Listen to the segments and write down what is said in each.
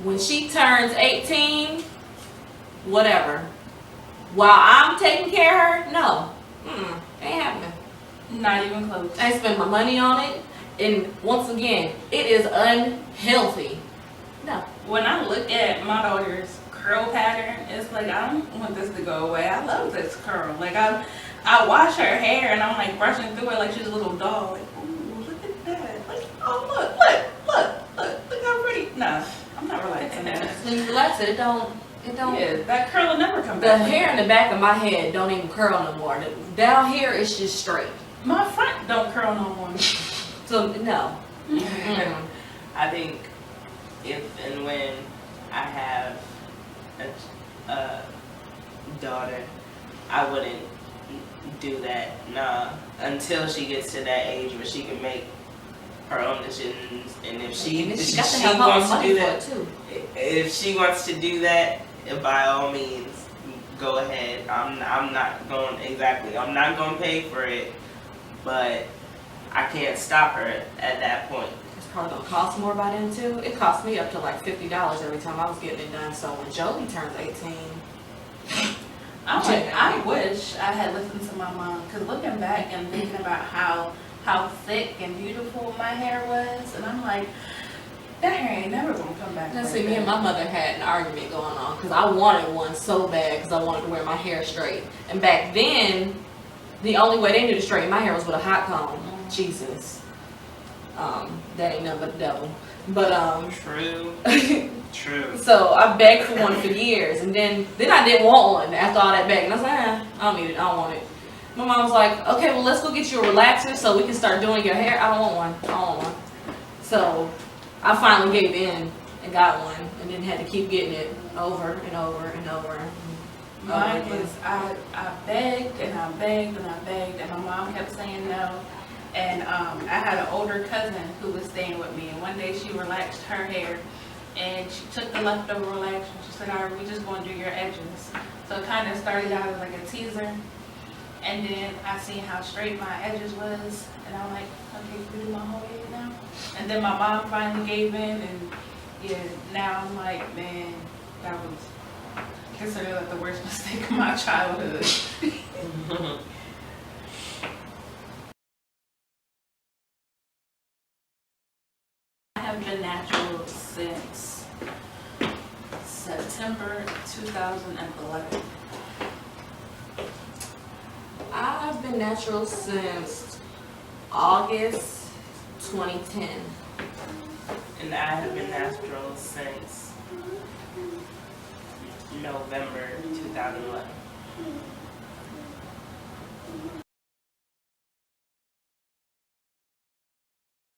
When she turns 18, whatever. While I'm taking care of her, no. Ain't happening. Not even close. I spend my money on it, and once again, it is unhealthy. No. When I look at my daughter's curl pattern, it's like I don't want this to go away. I love this curl. Like I wash her hair and I'm like brushing through it like she's a little doll. Like, ooh, look at that. Like, oh look how pretty. No, I'm not relaxing that. When you relax it, it don't. Yeah, that curl will never come The back. hair in the back of my head don't even curl no more. Down here, it's just straight. My front don't curl no more. So no. I think if and when I have a daughter, I wouldn't do that. Nah, until she gets to that age where she can make her own decisions, and if she got to she have her own wants to money do for that, it too. if she wants to do that, by all means, go ahead. I'm not going I'm not going to pay for it, but I can't stop her at that point. It's probably gonna cost more by then too. It cost me up to like $50 every time I was getting it done. So when Jolie turns 18, I wish I had listened to my mom, because looking back and thinking about how thick and beautiful my hair was, and I'm like, that hair ain't never gonna come back. now like see, me that. and my mother had an argument going on because I wanted one so bad because I wanted to wear my hair straight. And back then, the only way they knew to straighten my hair was with a hot comb. Jesus, that ain't nothing but the devil. But True. So I begged for one for years, and then I didn't want one after all that begging. I was like, I don't need it. I don't want it. My mom was like, okay, well, let's go get you a relaxer so we can start doing your hair. I don't want one. I don't want one. So I finally gave in and got one, and then had to keep getting it over and over and over. Mine was, I begged and I begged and I begged, and my mom kept saying no. And I had an older cousin who was staying with me, and one day she relaxed her hair, and she took the leftover relaxer and she said, all right, we just going to do your edges. So it kind of started out as like a teaser, and then I seen how straight my edges was, and I'm like, okay, we do my whole head now. And then my mom finally gave in, and yeah, now I'm like, man, that was considered like the worst mistake of my childhood. I have been natural since September 2011. I've been natural since August 2010. And I have been natural since November 2011.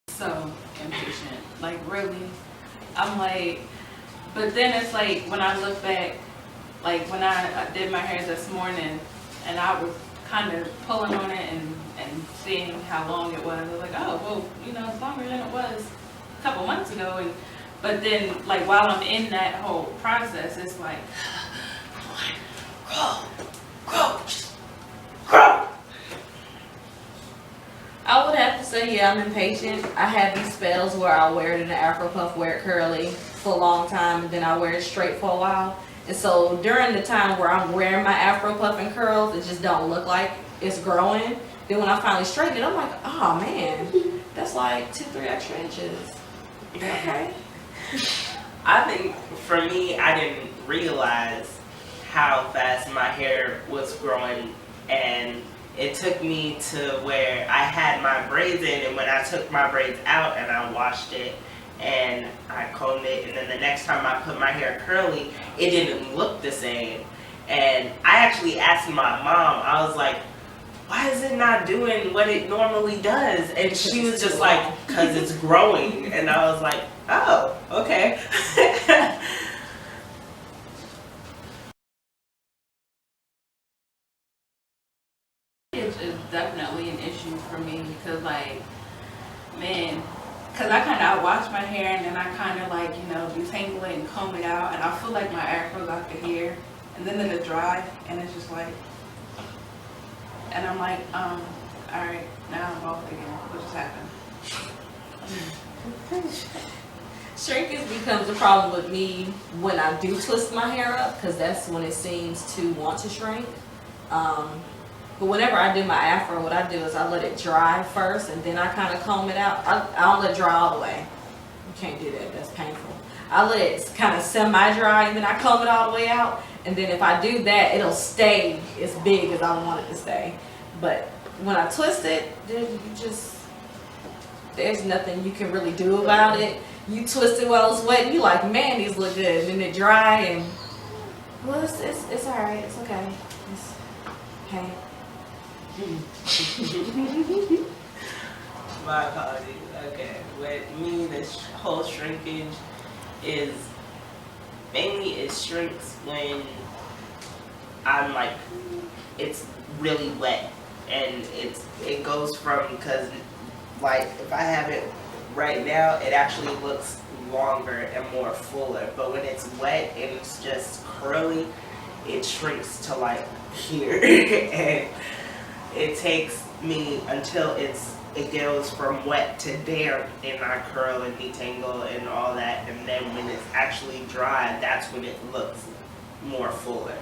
So impatient, like really. I'm like, but then it's like when I look back, like when I did my hair this morning, and I was kind of pulling on it and seeing how long it was. I was like, oh well, you know, it's longer than it was a couple months ago. And but then like while I'm in that whole process, it's like, grow. I would have to say, yeah, I'm impatient. I have these spells where I'll wear it in an Afro puff, wear it curly for a long time, and then I'll wear it straight for a while. And so during the time where I'm wearing my Afro puff and curls, it just don't look like it's growing. Then when I finally straighten it, I'm like, oh man, that's like 2-3 extra inches. Okay. I think for me, I didn't realize how fast my hair was growing, and it took me to where I had my braids in, and when I took my braids out and I washed it and I combed it, and then the next time I put my hair curly, it didn't look the same. And I actually asked my mom, I was like, why is it not doing what it normally does? And she was just like, because it's growing. And I was like, oh, okay. It's definitely an issue for me because, like, man, because I kind of wash my hair and then I kind of like, you know, detangle it and comb it out, and I feel like my afro's out the hair, and then it'll dry, and it's just like, and I'm like, all right, now I'm bald again. What just happened? Shrinkage becomes a problem with me when I do twist my hair up, because that's when it seems to want to shrink. But whenever I do my afro, what I do is I let it dry first, and then I kind of comb it out. I don't let it dry all the way. You can't do that. That's painful. I let it kind of semi-dry, and then I comb it all the way out. And then if I do that, it'll stay as big as I want it to stay. But when I twist it, then you just, there's nothing you can really do about it. You twist it while it's wet, and you like, man, these look good. And then it dry, and well, it's all right. It's okay. It's pain. My apologies. Okay, with me, this whole shrinkage is mainly it shrinks when I'm like, it's really wet, and it goes from, because like if I have it right now, it actually looks longer and more fuller, but when it's wet and it's just curly, it shrinks to like here. And it takes me until it goes from wet to damp, and I curl and detangle and all that, and then when it's actually dry, that's when it looks more fuller.